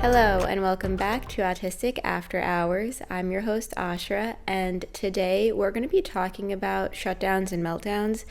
Hello and welcome back to Autistic After Hours. I'm your host Ashra, and today we're going to be talking about shutdowns and meltdowns,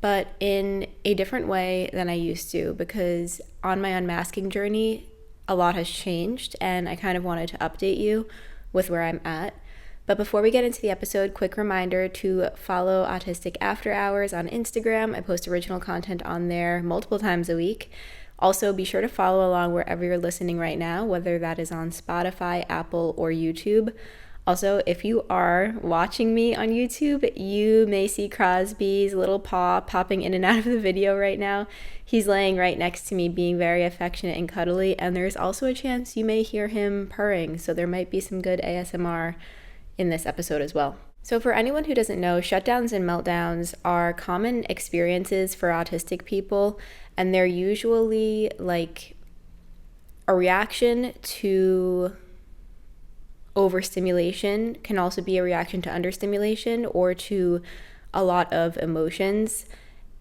but in a different way than I used to, because on my unmasking journey, a lot has changed and I kind of wanted to update you with where I'm at. But before we get into the episode, quick reminder to follow Autistic After Hours on Instagram. I post original content on there multiple times a week. Also, be sure to follow along wherever you're listening right now, whether that is on Spotify, Apple, or YouTube. Also, if you are watching me on YouTube, you may see Crosby's little paw popping in and out of the video right now. He's laying right next to me, being very affectionate and cuddly, and there's also a chance you may hear him purring, so there might be some good ASMR in this episode as well. So for anyone who doesn't know, shutdowns and meltdowns are common experiences for autistic people, and they're usually like a reaction to overstimulation, can also be a reaction to understimulation or to a lot of emotions.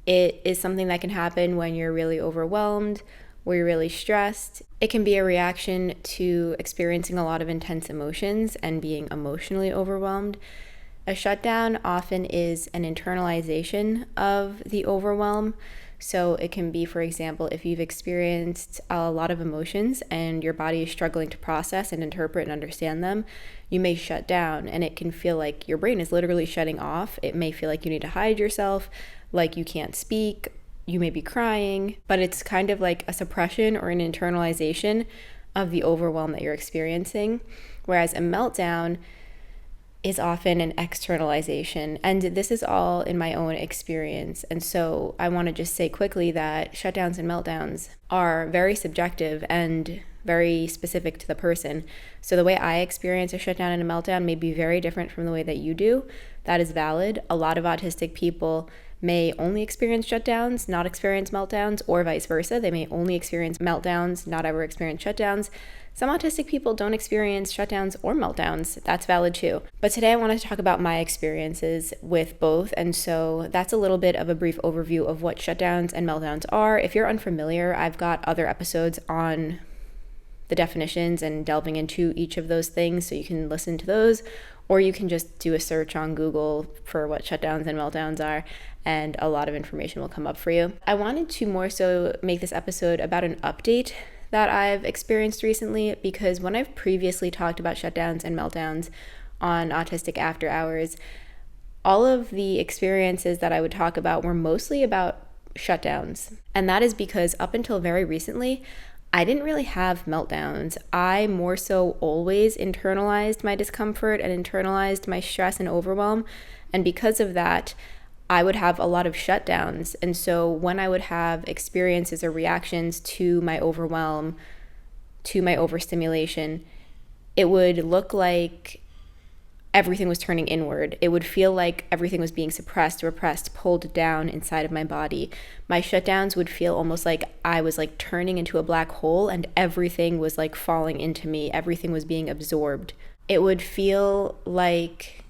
It is something that can happen when you're really overwhelmed, where you're really stressed. It can be a reaction to experiencing a lot of intense emotions and being emotionally overwhelmed. A shutdown often is an internalization of the overwhelm. So it can be, for example, if you've experienced a lot of emotions and your body is struggling to process and interpret and understand them, you may shut down, and it can feel like your brain is literally shutting off. It may feel like you need to hide yourself, like you can't speak, you may be crying, but it's kind of like a suppression or an internalization of the overwhelm that you're experiencing. Whereas a meltdown is often an externalization. And this is all in my own experience. And so I want to just say quickly that shutdowns and meltdowns are very subjective and very specific to the person. So the way I experience a shutdown and a meltdown may be very different from the way that you do. That is valid. A lot of autistic people may only experience shutdowns, not experience meltdowns, or vice versa. They may only experience meltdowns, not ever experience shutdowns. Some autistic people don't experience shutdowns or meltdowns. That's valid too. But today I want to talk about my experiences with both. And so that's a little bit of a brief overview of what shutdowns and meltdowns are. If you're unfamiliar, I've got other episodes on the definitions and delving into each of those things, so you can listen to those, or you can just do a search on Google for what shutdowns and meltdowns are, and a lot of information will come up for you. I wanted to more so make this episode about an update that I've experienced recently, because when I've previously talked about shutdowns and meltdowns on Autistic After Hours, all of the experiences that I would talk about were mostly about shutdowns. And that is because up until very recently, I didn't really have meltdowns. I more so always internalized my discomfort and internalized my stress and overwhelm. And because of that, I would have a lot of shutdowns. And so when I would have experiences or reactions to my overwhelm, to my overstimulation, it would look like everything was turning inward. It would feel like everything was being suppressed, repressed, pulled down inside of my body. My shutdowns would feel almost like I was like turning into a black hole and everything was like falling into me. Everything was being absorbed. It would feel like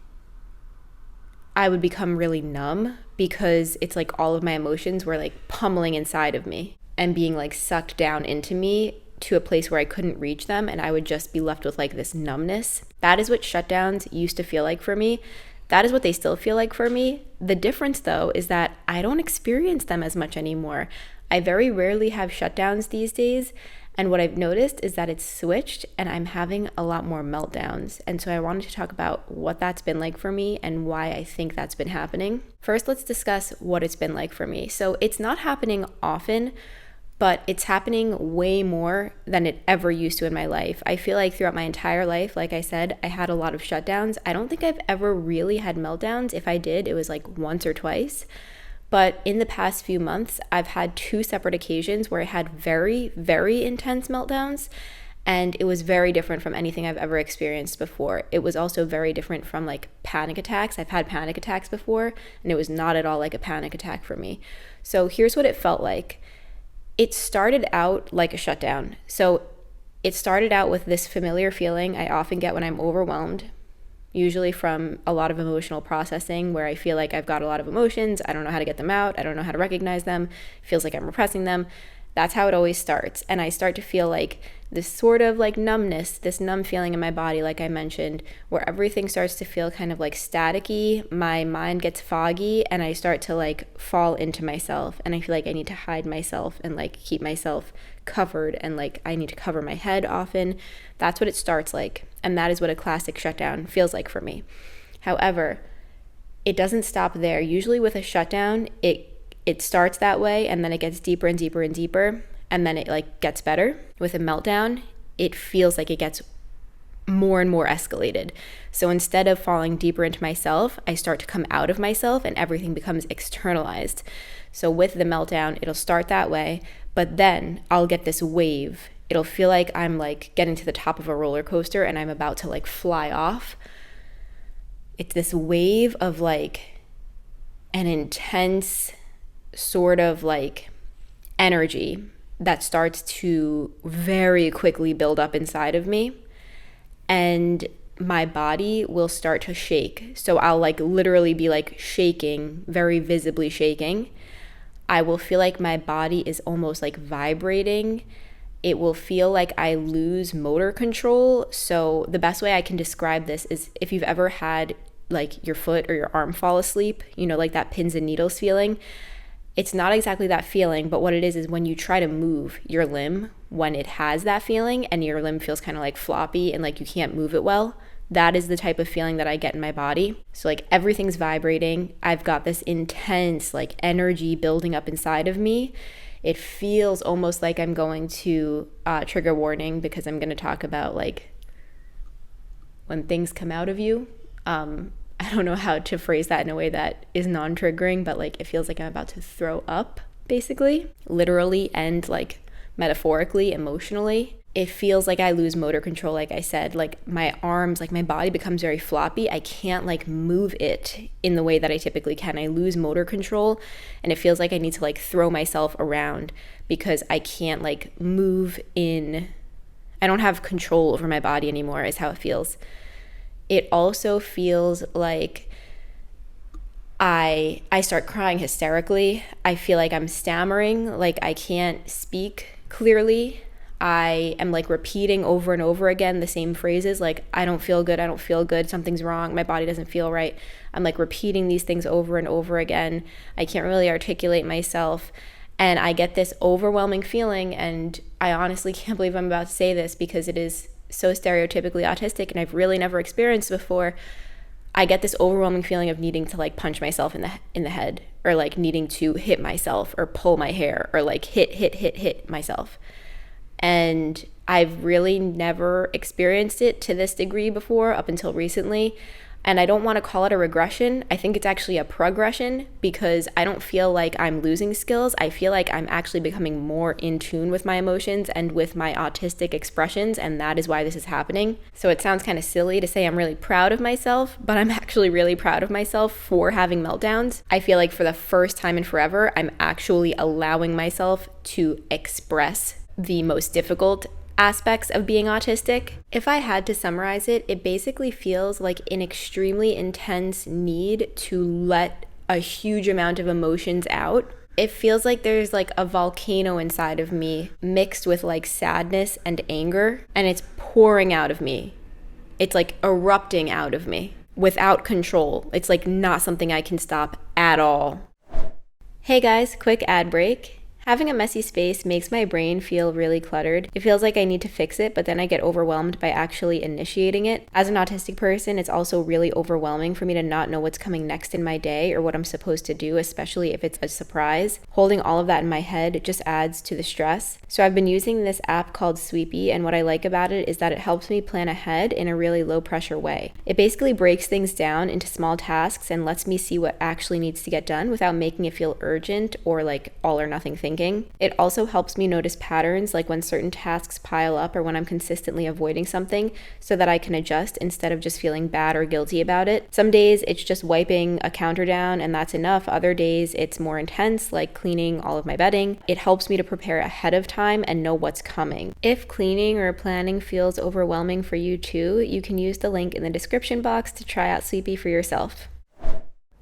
I would become really numb, because it's like all of my emotions were like pummeling inside of me and being like sucked down into me to a place where I couldn't reach them, and I would just be left with like this numbness. That is what shutdowns used to feel like for me. That is what they still feel like for me. The difference though is that I don't experience them as much anymore. I very rarely have shutdowns these days, and what I've noticed is that it's switched and I'm having a lot more meltdowns. And so I wanted to talk about what that's been like for me and why I think that's been happening. First, let's discuss what it's been like for me. So it's not happening often, but it's happening way more than it ever used to in my life. I feel like throughout my entire life, like I said, I had a lot of shutdowns. I don't think I've ever really had meltdowns. If I did, it was like once or twice. But in the past few months, I've had 2 separate occasions where I had very, very intense meltdowns, and it was very different from anything I've ever experienced before. It was also very different from like panic attacks. I've had panic attacks before, and it was not at all like a panic attack for me. So here's what it felt like. It started out like a shutdown. So it started out with this familiar feeling I often get when I'm overwhelmed, usually from a lot of emotional processing, where I feel like I've got a lot of emotions. I don't know how to get them out. I don't know how to recognize them. It feels like I'm repressing them. That's how it always starts. And I start to feel like this sort of like numbness, this numb feeling in my body, like I mentioned, where everything starts to feel kind of like staticky. My mind gets foggy and I start to like fall into myself. And I feel like I need to hide myself and like keep myself covered, and like I need to cover my head often. That's what it starts like. And that is what a classic shutdown feels like for me. However, it doesn't stop there. Usually with a shutdown, it starts that way and then it gets deeper and deeper and deeper, and then it like gets better. With a meltdown, it feels like it gets more and more escalated. So instead of falling deeper into myself, I start to come out of myself and everything becomes externalized. So with the meltdown, it'll start that way, but then I'll get this wave. It'll feel like I'm like getting to the top of a roller coaster and I'm about to like fly off. It's this wave of like an intense sort of like energy that starts to very quickly build up inside of me, and my body will start to shake. So I'll like literally be like shaking, very visibly shaking. I will feel like my body is almost like vibrating. It will feel like I lose motor control. So the best way I can describe this is if you've ever had like your foot or your arm fall asleep, you know, like that pins and needles feeling. It's not exactly that feeling, but what it is when you try to move your limb when it has that feeling and your limb feels kind of like floppy and like you can't move it well. That is the type of feeling that I get in my body. So like everything's vibrating. I've got this intense like energy building up inside of me. It feels almost like I'm going to trigger warning, because I'm going to talk about like when things come out of you. I don't know how to phrase that in a way that is non-triggering, but like it feels like I'm about to throw up, basically, literally and like metaphorically, emotionally. It feels like I lose motor control, like I said, like my arms, like my body becomes very floppy. I can't like move it in the way that I typically can. I lose motor control and it feels like I need to like throw myself around because I can't like move in. I don't have control over my body anymore is how it feels. It also feels like I start crying hysterically. I feel like I'm stammering, like I can't speak clearly. I am like repeating over and over again the same phrases, like I don't feel good, something's wrong, my body doesn't feel right. I'm like repeating these things over and over again. I can't really articulate myself. And I get this overwhelming feeling, and I honestly can't believe I'm about to say this because it is so stereotypically autistic and I've really never experienced before. I get this overwhelming feeling of needing to like punch myself in the head, or like needing to hit myself or pull my hair or like hit myself. And I've really never experienced it to this degree before up until recently. And I don't want to call it a regression. I think it's actually a progression, because I don't feel like I'm losing skills. I feel like I'm actually becoming more in tune with my emotions and with my autistic expressions, and that is why this is happening. So it sounds kind of silly to say I'm really proud of myself, but I'm actually really proud of myself for having meltdowns. I feel like for the first time in forever, I'm actually allowing myself to express the most difficult aspects of being autistic. If I had to summarize it, it basically feels like an extremely intense need to let a huge amount of emotions out. It feels like there's like a volcano inside of me mixed with like sadness and anger, and it's pouring out of me. It's like erupting out of me without control. It's like not something I can stop at all. Hey guys, quick ad break. Having a messy space makes my brain feel really cluttered. It feels like I need to fix it, but then I get overwhelmed by actually initiating it. As an autistic person, it's also really overwhelming for me to not know what's coming next in my day or what I'm supposed to do, especially if it's a surprise. Holding all of that in my head just adds to the stress. So I've been using this app called Sweepy, and what I like about it is that it helps me plan ahead in a really low pressure way. It basically breaks things down into small tasks and lets me see what actually needs to get done without making it feel urgent or like all or nothing thinking. It also helps me notice patterns, like when certain tasks pile up or when I'm consistently avoiding something, so that I can adjust instead of just feeling bad or guilty about it. Some days it's just wiping a counter down and that's enough. Other days it's more intense, like cleaning all of my bedding. It helps me to prepare ahead of time and know what's coming. If cleaning or planning feels overwhelming for you too, you can use the link in the description box to try out Sweepy for yourself.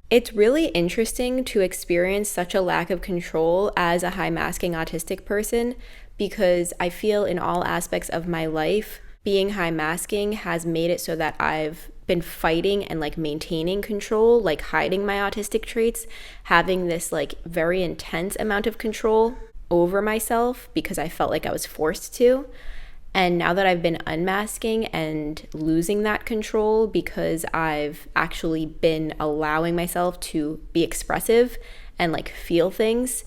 It's really interesting to experience such a lack of control as a high masking autistic person, because I feel in all aspects of my life, being high masking has made it so that I've been fighting and like maintaining control, like hiding my autistic traits, having this like very intense amount of control over myself because I felt like I was forced to. And now that I've been unmasking and losing that control because I've actually been allowing myself to be expressive and like feel things,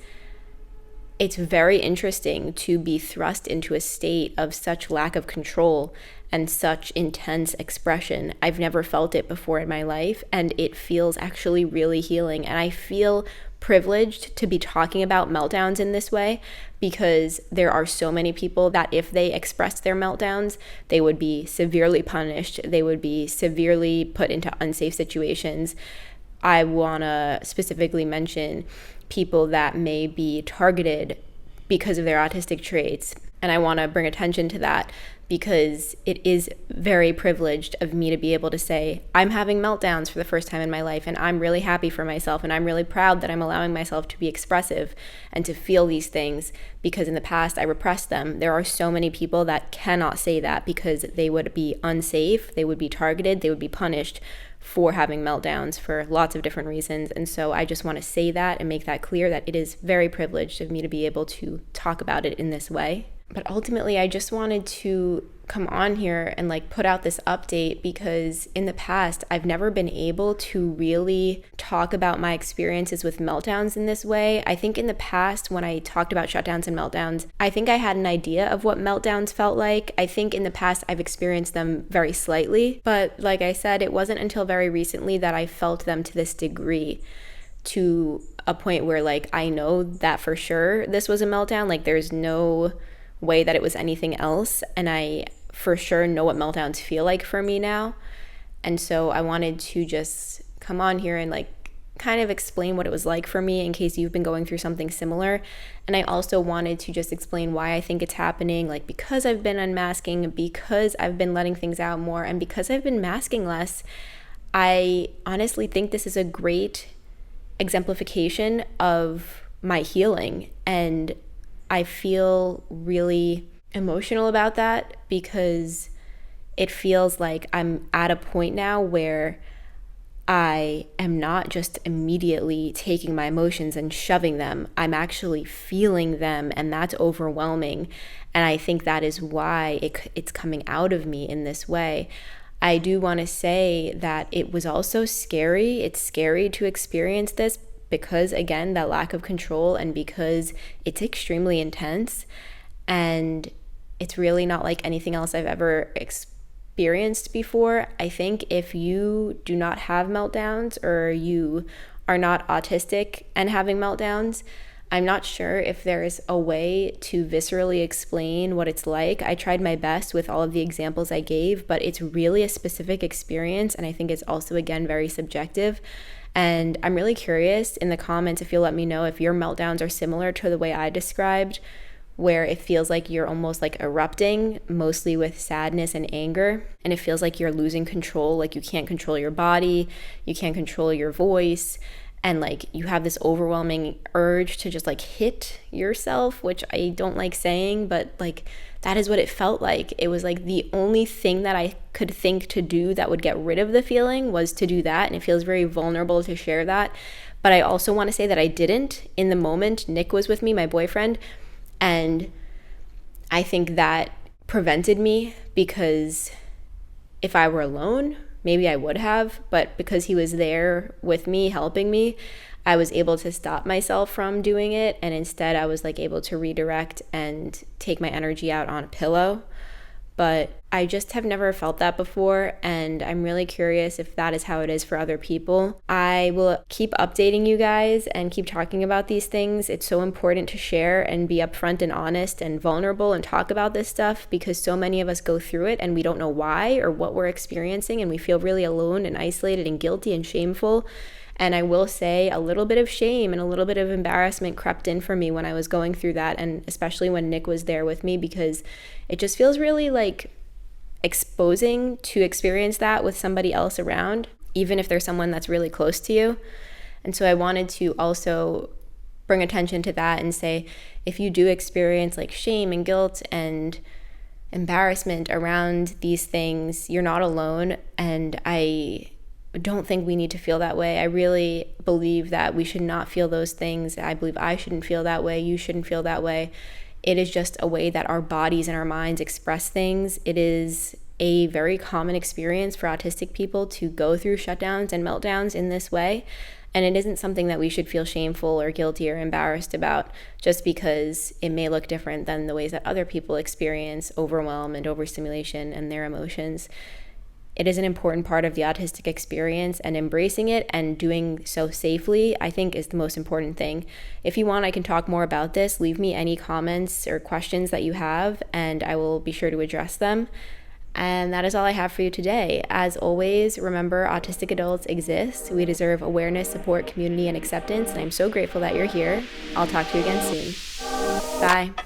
it's very interesting to be thrust into a state of such lack of control and such intense expression. I've never felt it before in my life, and it feels actually really healing. And I feel privileged to be talking about meltdowns in this way, because there are so many people that if they expressed their meltdowns, they would be severely punished. They would be severely put into unsafe situations. I want to specifically mention people that may be targeted because of their autistic traits. And I want to bring attention to that because it is very privileged of me to be able to say, I'm having meltdowns for the first time in my life, and I'm really happy for myself, and I'm really proud that I'm allowing myself to be expressive and to feel these things, because in the past I repressed them. There are so many people that cannot say that because they would be unsafe, they would be targeted, they would be punished for having meltdowns for lots of different reasons. And so I just want to say that and make that clear, that it is very privileged of me to be able to talk about it in this way. But ultimately, I just wanted to come on here and like put out this update because in the past, I've never been able to really talk about my experiences with meltdowns in this way. I think in the past, when I talked about shutdowns and meltdowns, I think I had an idea of what meltdowns felt like. I think in the past, I've experienced them very slightly. But like I said, it wasn't until very recently that I felt them to this degree, to a point where like I know that for sure this was a meltdown. Like there's no way that it was anything else, and I for sure know what meltdowns feel like for me now. And so I wanted to just come on here and like kind of explain what it was like for me in case you've been going through something similar. And I also wanted to just explain why I think it's happening, like because I've been unmasking, because I've been letting things out more, and because I've been masking less. I honestly think this is a great exemplification of my healing, and I feel really emotional about that because it feels like I'm at a point now where I am not just immediately taking my emotions and shoving them. I'm actually feeling them, and that's overwhelming. And I think that is why it's coming out of me in this way. I do want to say that it was also scary. It's scary to experience this because, again, that lack of control, and because it's extremely intense, and it's really not like anything else I've ever experienced before. I think if you do not have meltdowns, or you are not autistic and having meltdowns, I'm not sure if there's a way to viscerally explain what it's like. I tried my best with all of the examples I gave, but it's really a specific experience, and I think it's also, again, very subjective. And I'm really curious in the comments if you'll let me know if your meltdowns are similar to the way I described, where it feels like you're almost like erupting, mostly with sadness and anger, and it feels like you're losing control, like you can't control your body, you can't control your voice, and like you have this overwhelming urge to just like hit yourself, which I don't like saying, but like that is what it felt like. It was like the only thing that I could think to do that would get rid of the feeling was to do that, and it feels very vulnerable to share that. But I also want to say that I didn't. In the moment, Nick was with me, my boyfriend, and I think that prevented me, because if I were alone, maybe I would have, but because he was there with me, helping me, I was able to stop myself from doing it, and instead I was like able to redirect and take my energy out on a pillow. But I just have never felt that before, and I'm really curious if that is how it is for other people. I will keep updating you guys and keep talking about these things. It's so important to share and be upfront and honest and vulnerable and talk about this stuff, because so many of us go through it and we don't know why or what we're experiencing, and we feel really alone and isolated and guilty and shameful. And I will say a little bit of shame and a little bit of embarrassment crept in for me when I was going through that, and especially when Nick was there with me, because it just feels really like exposing to experience that with somebody else around. even if they're someone that's really close to you. And so I wanted to also bring attention to that and say, if you do experience like shame and guilt and embarrassment around these things, you're not alone. And I don't think we need to feel that way. I really believe that we should not feel those things. I believe I shouldn't feel that way. You shouldn't feel that way. It is just a way that our bodies and our minds express things. It is a very common experience for autistic people to go through shutdowns and meltdowns in this way. And it isn't something that we should feel shameful or guilty or embarrassed about just because it may look different than the ways that other people experience overwhelm and overstimulation and their emotions. It is an important part of the autistic experience, and embracing it and doing so safely, I think, is the most important thing. If you want, I can talk more about this. Leave me any comments or questions that you have, and I will be sure to address them. And that is all I have for you today. As always, remember, autistic adults exist. We deserve awareness, support, community, and acceptance, and I'm so grateful that you're here. I'll talk to you again soon. Bye.